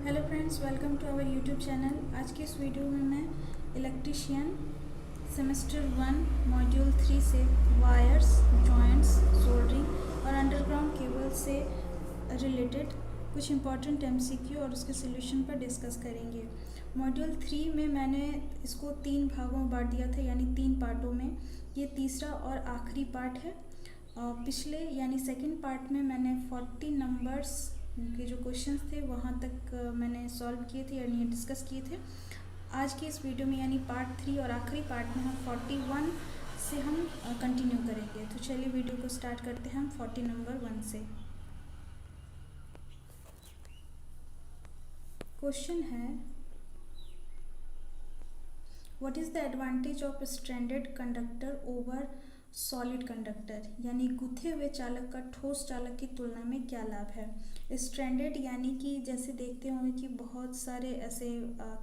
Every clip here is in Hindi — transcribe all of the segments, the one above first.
Hello friends, welcome to our YouTube channel. आज की इस वीडियो में मैं इलेक्ट्रीशियन सेमेस्टर 1 मॉड्यूल 3 से वायर्स, जॉइंट्स, सोल्डरिंग और अंडरग्राउंड केबल से रिलेटेड कुछ इंपॉर्टेंट एमसीक्यू और उसके सोल्यूशन पर डिस्कस करेंगे। मॉड्यूल 3 में मैंने इसको 3 भागों में बांट दिया था, यानी 3 पार्टों में। ये तीसरा और आखिरी पार्ट है। पिछले यानी सेकंड पार्ट में मैंने 40 नंबर्स के जो क्वेश्चंस थे वहाँ तक मैंने सॉल्व किए थे यानी डिस्कस किए थे। आज की इस वीडियो में यानी पार्ट 3 और आखिरी पार्ट में हम 41 से हम कंटिन्यू करेंगे। तो चलिए वीडियो को स्टार्ट करते हैं हम 40 नंबर 1 से। क्वेश्चन है, what is the advantage of stranded conductor over solid conductor, यानी गुथे हुए चालक का ठोस चालक की तुलना में क्या लाभ है। स्ट्रैंडेड यानी कि जैसे देखते होंगे कि बहुत सारे ऐसे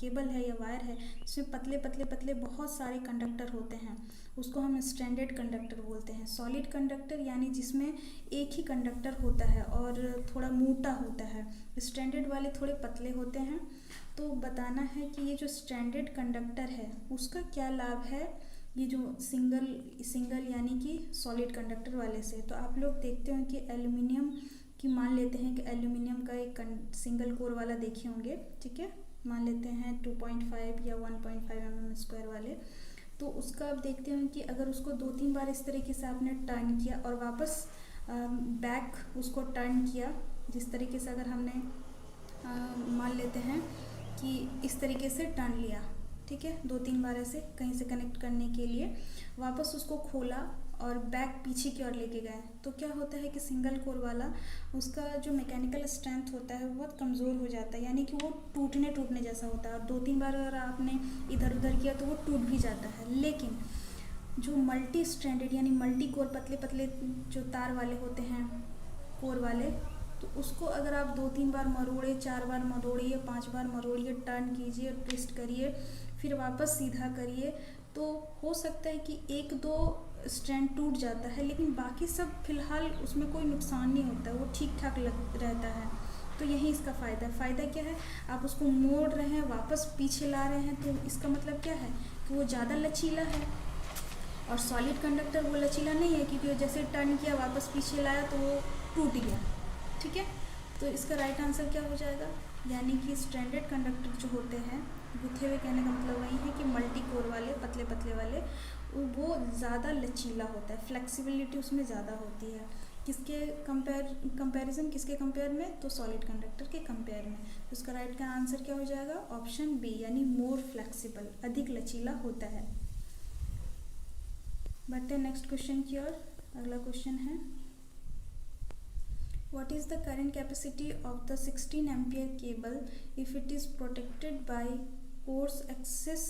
केबल है या वायर है जिसमें पतले पतले पतले बहुत सारे कंडक्टर होते हैं, उसको हम स्ट्रैंडेड कंडक्टर बोलते हैं। सॉलिड कंडक्टर यानी जिसमें एक ही कंडक्टर होता है और थोड़ा मोटा होता है। स्ट्रैंडेड वाले थोड़े पतले होते हैं। तो बताना है कि ये जो स्ट्रैंडेड कंडक्टर है उसका क्या लाभ है ये जो सिंगल यानी कि सॉलिड कंडक्टर वाले से। तो आप लोग देखते हो कि एल्युमिनियम की मान लेते हैं कि एल्युमिनियम का एक सिंगल कोर वाला देखे होंगे, ठीक है, मान लेते हैं 2.5 या 1.5 mm² वाले। तो उसका आप देखते हैं कि अगर उसको 2-3 बार इस तरीके से आपने टर्न किया और वापस बैक उसको टर्न किया, जिस तरीके से अगर हमने मान लेते हैं कि इस तरीके से टर्न लिया, ठीक है, 2-3 बार ऐसे कहीं से कनेक्ट करने के लिए वापस उसको खोला और बैक पीछे की ओर लेके गए, तो क्या होता है कि सिंगल कोर वाला उसका जो मैकेनिकल स्ट्रेंथ होता है वो बहुत कमज़ोर हो जाता है, यानी कि वो टूटने जैसा होता है। और 2-3 बार अगर आपने इधर उधर किया तो वो टूट भी जाता है। लेकिन जो मल्टी स्ट्रैंडेड यानी मल्टी कोर पतले पतले जो तार वाले होते हैं कोर वाले, तो उसको अगर आप 2-3 बार मरोड़े, 4 बार मरोड़िए, 5 बार मरोड़िए, टर्न कीजिए, ट्विस्ट करिए, फिर वापस सीधा करिए, तो हो सकता है कि 1-2 स्ट्रैंड टूट जाता है, लेकिन बाकी सब फिलहाल उसमें कोई नुकसान नहीं होता है, वो ठीक ठाक रहता है। तो यही इसका फ़ायदा है। फ़ायदा क्या है, आप उसको मोड़ रहे हैं, वापस पीछे ला रहे हैं, तो इसका मतलब क्या है कि वो ज़्यादा लचीला है। और सॉलिड कंडक्टर वो लचीला नहीं है, क्योंकि जैसे टर्न किया वापस पीछे लाया तो वो टूट गया, ठीक है। तो इसका राइट आंसर क्या हो जाएगा, यानी कि स्ट्रैंडेड कंडक्टर जो होते हैं, गुथे हुए कहने का मतलब वही है कि मल्टी कोर वाले पतले पतले वाले, वो ज़्यादा लचीला होता है, फ्लेक्सिबिलिटी उसमें ज़्यादा होती है। किसके कंपैरिजन किसके कंपेयर में, तो सॉलिड कंडक्टर के कंपेयर में। तो इसका राइट का आंसर क्या हो जाएगा, ऑप्शन बी, यानी मोर फ्लेक्सिबल, अधिक लचीला होता है। बढ़ते हैं नेक्स्ट क्वेश्चन की ओर। अगला क्वेश्चन है, what is the current capacity of the 16 ampere cable if it is protected by coarse access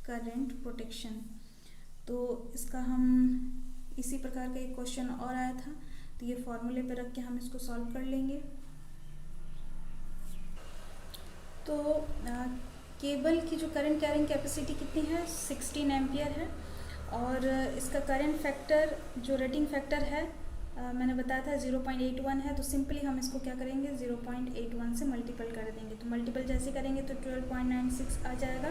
current protection। तो इसका हम इसी प्रकार का एक क्वेश्चन और आया था, तो ये फॉर्मूले पे रख के हम इसको सॉल्व कर लेंगे। तो केबल की जो करंट कैरिंग कैपेसिटी कितनी है, 16 एम्पियर है, और इसका करंट फैक्टर जो रेटिंग फैक्टर है मैंने बताया था 0.81 है। तो सिंपली हम इसको क्या करेंगे, 0.81 से मल्टीपल कर देंगे। तो मल्टीपल जैसे करेंगे तो 12.96 आ जाएगा।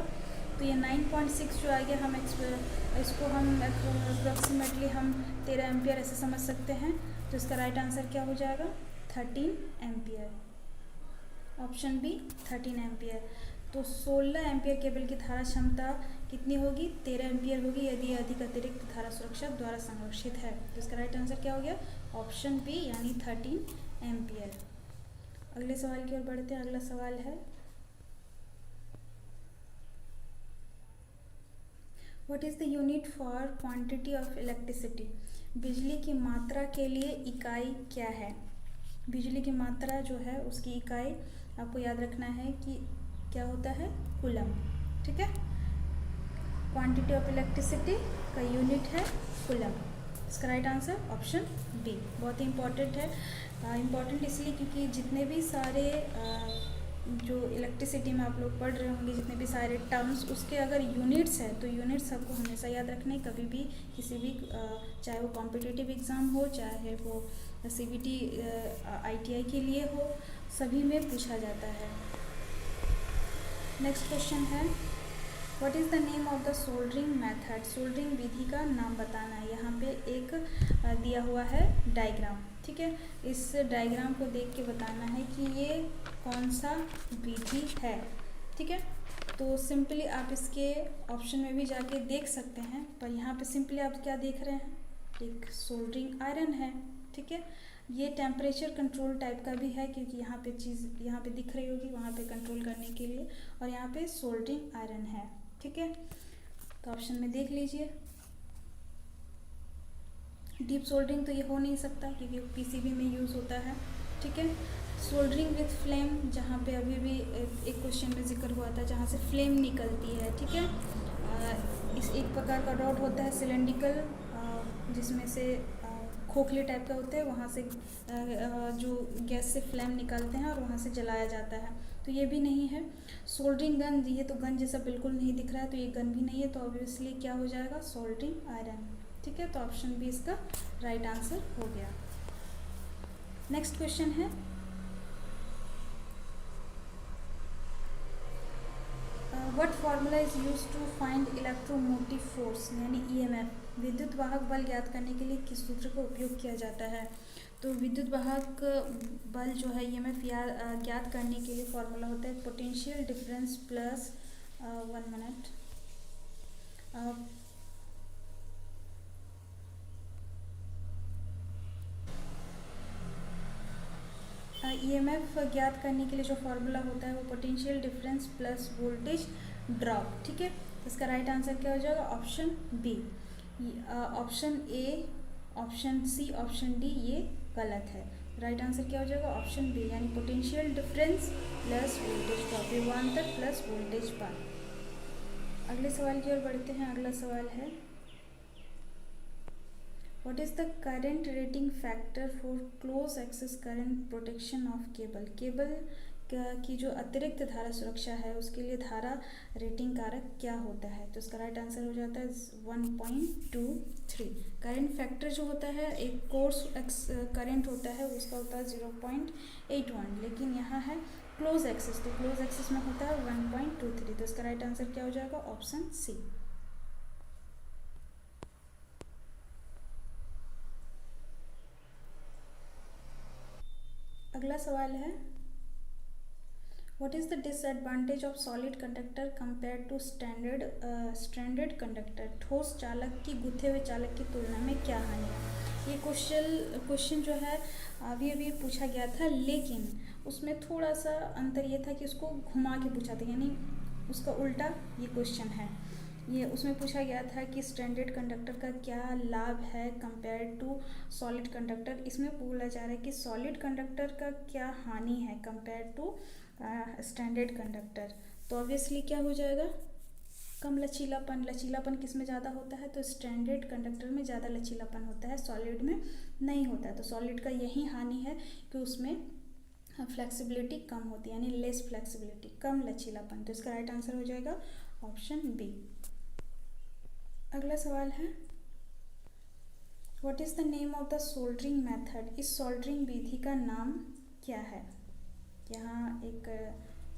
तो ये 9.6 जो आ गया, हम इसको हम अप्रॉक्सीमेटली हम 13 एम्पियर ऐसे समझ सकते हैं। तो इसका राइट आंसर क्या हो जाएगा, 13 एम्पियर, ऑप्शन बी 13 एम्पियर। तो 16 एम्पियर केबल की धारा क्षमता कितनी होगी, 13 एम्पियर होगी, यदि अधिक अतिरिक्त धारा सुरक्षा द्वारा संरक्षित है। तो इसका राइट आंसर क्या हो गया, ऑप्शन बी, यानी 13 एम्पियर। अगले सवाल की ओर बढ़ते हैं। अगला सवाल है, what is the unit for quantity of electricity. बिजली की मात्रा के लिए इकाई क्या है। बिजली की मात्रा जो है उसकी इकाई आपको याद रखना है कि क्या होता है, कूलम, ठीक है। क्वांटिटी ऑफ इलेक्ट्रिसिटी का यूनिट है कूलम। इसका राइट आंसर ऑप्शन बी, बहुत ही इम्पॉर्टेंट है। इम्पॉर्टेंट इसलिए क्योंकि जितने भी सारे जो इलेक्ट्रिसिटी में आप लोग पढ़ रहे होंगे, जितने भी सारे टर्म्स, उसके अगर यूनिट्स है तो यूनिट्स आपको हमेशा याद रखने, कभी भी किसी भी चाहे वो कॉम्पिटिटिव एग्ज़ाम हो, चाहे वो CBT ITI के लिए हो, सभी में पूछा जाता है। नेक्स्ट क्वेश्चन है what is the name of the soldering method. Soldering विधि का नाम बताना है। यहाँ पे एक दिया हुआ है डायग्राम, ठीक है। इस डायग्राम को देख के बताना है कि ये कौन सा विधि है, ठीक है। तो सिंपली आप इसके ऑप्शन में भी जाके देख सकते हैं, पर यहाँ पे सिंपली आप क्या देख रहे हैं, एक सोल्डरिंग आयरन है, ठीक है। ये टेम्परेचर कंट्रोल टाइप का भी है, क्योंकि यहाँ पे चीज़ यहाँ पे दिख रही होगी वहाँ पे कंट्रोल करने के लिए, और यहाँ पे सोल्डरिंग आयरन है, ठीक है। तो ऑप्शन में देख लीजिए। डीप सोल्डरिंग तो ये हो नहीं सकता क्योंकि पीसीबी में यूज़ होता है, ठीक है। सोल्डरिंग विथ फ्लेम, जहाँ पे अभी भी एक क्वेश्चन में जिक्र हुआ था जहाँ से फ्लेम निकलती है, ठीक है। इस एक प्रकार का रॉड होता है सिलेंड्रिकल, जिसमें से खोखले टाइप का होता है, वहाँ से जो गैस से फ्लेम निकालते हैं और वहाँ से जलाया जाता है, तो ये भी नहीं है। सोल्डरिंग गन, ये तो गन जैसा बिल्कुल नहीं दिख रहा है, तो ये गन भी नहीं है, तो ऑब्वियसली क्या हो जाएगा, सोल्डरिंग आयरन, ठीक है। तो ऑप्शन बी इसका राइट आंसर हो गया। नेक्स्ट क्वेश्चन है what formula is use to find electromotive force यानी ईएमएफ। विद्युत वाहक बल ज्ञात करने के लिए किस सूत्र का उपयोग किया जाता है। तो विद्युत वाहक बल जो है ईएमएफ ज्ञात करने के लिए फॉर्मूला होता है potential difference plus 1 minute EMF ज्ञात करने के लिए जो फार्मूला होता है वो potential difference plus voltage drop, ठीक है। इसका राइट आंसर क्या हो जाएगा, option B. Option A, option C, option D ये गलत है। राइट आंसर क्या हो जाएगा, ऑप्शन बी, यानी potential difference plus voltage drop, विभवांतर प्लस वोल्टेज पार। अगले सवाल की ओर बढ़ते हैं। अगला सवाल है What is the current rating factor for close access current protection of cable? Cable की जो अतिरिक्त धारा सुरक्षा है उसके लिए धारा रेटिंग कारक क्या होता है। तो इसका राइट आंसर हो जाता है 1.23। करंट फैक्टर जो होता है एक कोर्स करंट होता है उसका होता है 0.81, लेकिन यहाँ है क्लोज एक्सेस, तो क्लोज एक्सेस में होता है 1.23। तो इसका राइट आंसर क्या हो जाएगा, ऑप्शन सी। अगला सवाल है what is the disadvantage of solid conductor compare to stranded conductor. ठोस चालक की गुथे हुए चालक की तुलना में क्या हानि है। ये क्वेश्चन जो है अभी पूछा गया था, लेकिन उसमें थोड़ा सा अंतर ये था कि उसको घुमा के पूछा था, यानी उसका उल्टा ये क्वेश्चन है। ये उसमें पूछा गया था कि स्टैंडर्ड कंडक्टर का क्या लाभ है कंपेयर टू सॉलिड कंडक्टर। इसमें बोला जा रहा है कि सॉलिड कंडक्टर का क्या हानि है कंपेयर टू स्टैंडर्ड कंडक्टर। तो ऑब्वियसली क्या हो जाएगा, कम लचीलापन। लचीलापन किस में ज़्यादा होता है, तो स्टैंडर्ड कंडक्टर में ज़्यादा लचीलापन होता है, सॉलिड में नहीं होता है। तो सॉलिड का यही हानि है कि उसमें फ्लेक्सिबिलिटी कम होती है, यानी लेस फ्लेक्सिबिलिटी, कम लचीलापन। तो इसका राइट आंसर हो जाएगा ऑप्शन बी। अगला सवाल है what is the name of the soldering method. इस सोल्डरिंग विधि का नाम क्या है। यहाँ एक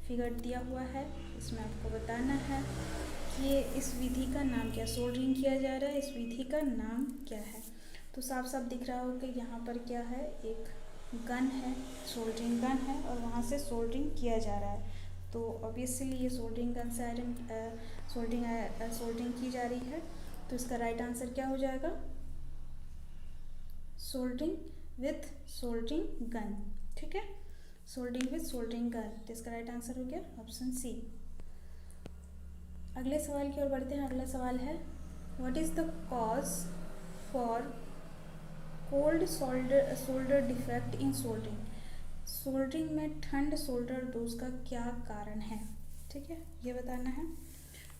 फिगर दिया हुआ है, इसमें आपको बताना है कि इस विधि का नाम क्या, सोल्डरिंग किया जा रहा है, इस विधि का नाम क्या है। तो साफ साफ दिख रहा हो कि यहाँ पर क्या है, एक गन है, सोल्डरिंग गन है, और वहाँ से सोल्डरिंग किया जा रहा है। तो ऑब्वियसली ये सोल्डरिंग गन से आयरन सोल्डरिंग की जा रही है। तो इसका राइट आंसर क्या हो जाएगा, सोल्डरिंग विथ सोल्डरिंग गन, ठीक है, सोल्डरिंग विथ सोल्डरिंग गन। तो इसका राइट आंसर हो गया ऑप्शन सी। अगले सवाल की ओर बढ़ते हैं। अगला सवाल है what is the cause for cold solder defect in soldering. Soldering में ठंड सोल्डर दोष का क्या कारण है, ठीक है, ये बताना है।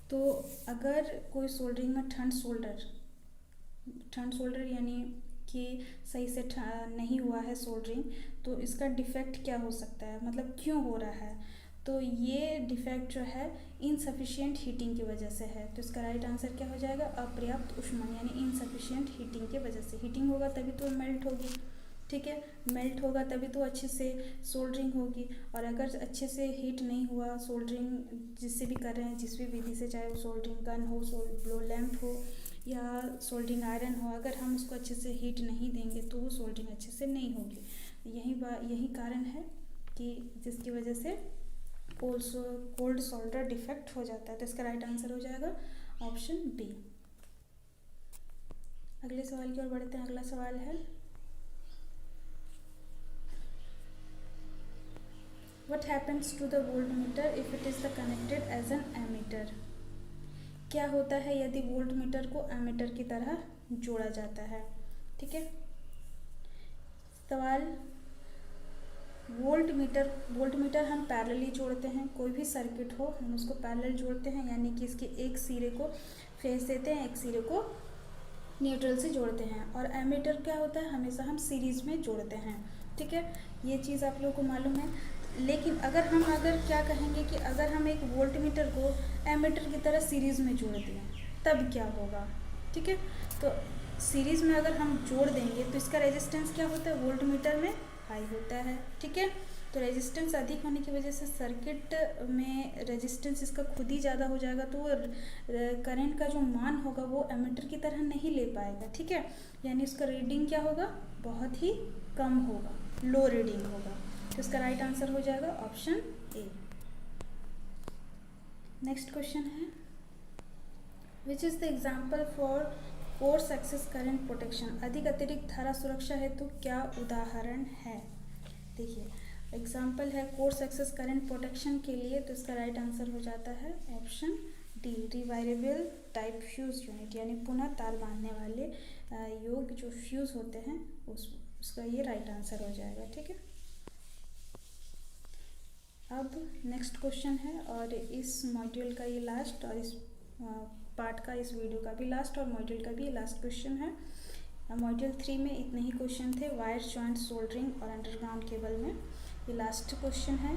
तो अगर कोई सोल्डरिंग में ठंड सोल्डर यानी कि सही से नहीं हुआ है सोल्डरिंग, तो इसका डिफेक्ट क्या हो सकता है, मतलब क्यों हो रहा है। तो ये डिफेक्ट जो है इनसफिशिएंट हीटिंग की वजह से है। तो इसका राइट आंसर क्या हो जाएगा, अपर्याप्त ऊष्मन, यानी इनसफिशिएंट हीटिंग की वजह से। हीटिंग होगा तभी तो मेल्ट होगी, ठीक है, मेल्ट होगा तभी तो अच्छे से सोल्डरिंग होगी। और अगर अच्छे से हीट नहीं हुआ सोल्डरिंग जिससे भी कर रहे हैं, जिस भी विधि से, चाहे वो सोल्डरिंग गन हो, ब्लो लैंप हो या सोल्डरिंग आयरन हो, अगर हम उसको अच्छे से हीट नहीं देंगे तो वो सोल्डरिंग अच्छे से नहीं होगी। यही कारण है कि जिसकी वजह से कोल्ड सोल्डर डिफेक्ट हो जाता है। तो इसका राइट आंसर हो जाएगा ऑप्शन बी। अगले सवाल की ओर बढ़ते हैं। अगला सवाल है, What happens to the voltmeter if it is connected as an ammeter? क्या होता है यदि वोल्टमीटर को एमीटर की तरह जोड़ा जाता है? ठीक है, सवाल, वोल्टमीटर हम पैरेलली जोड़ते हैं, कोई भी सर्किट हो हम उसको पैरेलल जोड़ते हैं, यानी कि इसके एक सिरे को फेस देते हैं, एक सिरे को न्यूट्रल से जोड़ते हैं। और एमीटर क्या होता है, हमेशा हम सीरीज में जोड़ते हैं। ठीक है, ये चीज़ आप लोगों को मालूम है। लेकिन अगर क्या कहेंगे कि अगर हम एक वोल्टमीटर को एमीटर की तरह सीरीज में जोड़ दें तब क्या होगा? ठीक है, तो सीरीज में अगर हम जोड़ देंगे तो इसका रेजिस्टेंस क्या होता है, वोल्टमीटर में हाई होता है। ठीक है, तो रेजिस्टेंस अधिक होने की वजह से सर्किट में रेजिस्टेंस इसका खुद ही ज़्यादा हो जाएगा, तो करंट का जो मान होगा वो एमीटर की तरह नहीं ले पाएगा। ठीक है, यानी उसका रीडिंग क्या होगा, बहुत ही कम होगा, लो रीडिंग होगा। तो इसका राइट आंसर हो जाएगा ऑप्शन ए। नेक्स्ट क्वेश्चन है, which is the example for force excess current protection? अधिक अतिरिक्त धारा सुरक्षा हेतु क्या उदाहरण है? देखिए, एग्जाम्पल है कोर्स एक्सेस करंट प्रोटेक्शन के लिए, तो इसका राइट आंसर हो जाता है option D, rewirable type fuse unit, यानी पुनः तार बांधने वाले योग जो फ्यूज होते हैं उसका ये राइट आंसर हो जाएगा। ठीक है, अब नेक्स्ट क्वेश्चन है, और इस मॉड्यूल का ये लास्ट, और इस पार्ट का, इस वीडियो का भी लास्ट, और मॉड्यूल का भी लास्ट क्वेश्चन है। मॉड्यूल 3 में इतने ही क्वेश्चन थे, वायर जॉइंट सोल्डरिंग और अंडरग्राउंड केबल में। ये लास्ट क्वेश्चन है,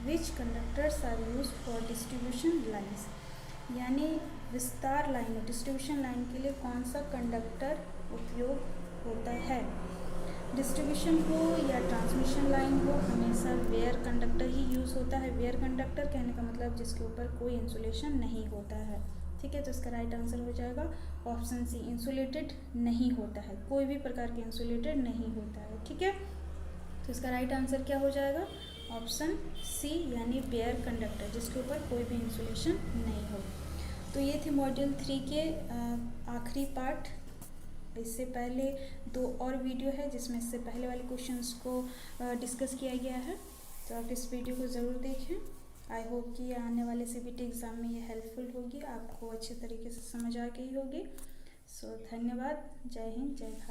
which conductors are use for distribution lines? यानी विस्तार लाइन, डिस्ट्रीब्यूशन लाइन के लिए कौन सा कंडक्टर उपयोग होता है? डिस्ट्रीब्यूशन हो या ट्रांसमिशन लाइन हो, हमेशा वेयर कंडक्टर ही यूज़ होता है। वेयर कंडक्टर कहने का मतलब जिसके ऊपर कोई इंसुलेशन नहीं होता है। ठीक है, तो इसका राइट आंसर हो जाएगा ऑप्शन सी, इंसुलेटेड नहीं होता है, कोई भी प्रकार के इंसुलेटेड नहीं होता है। ठीक है, तो इसका राइट आंसर क्या हो जाएगा, ऑप्शन सी, यानी वेयर कंडक्टर, जिसके ऊपर कोई भी इंसुलेशन नहीं हो। तो ये थे मॉड्यूल 3 के आखिरी पार्ट। इससे पहले 2 और वीडियो है जिसमें इससे पहले वाले क्वेश्चंस को डिस्कस किया गया है, तो आप इस वीडियो को ज़रूर देखें। आई होप कि आने वाले CBT एग्ज़ाम में ये हेल्पफुल होगी, आपको अच्छे तरीके से समझ आ गई होगी। सो धन्यवाद, जय हिंद, जय भारत।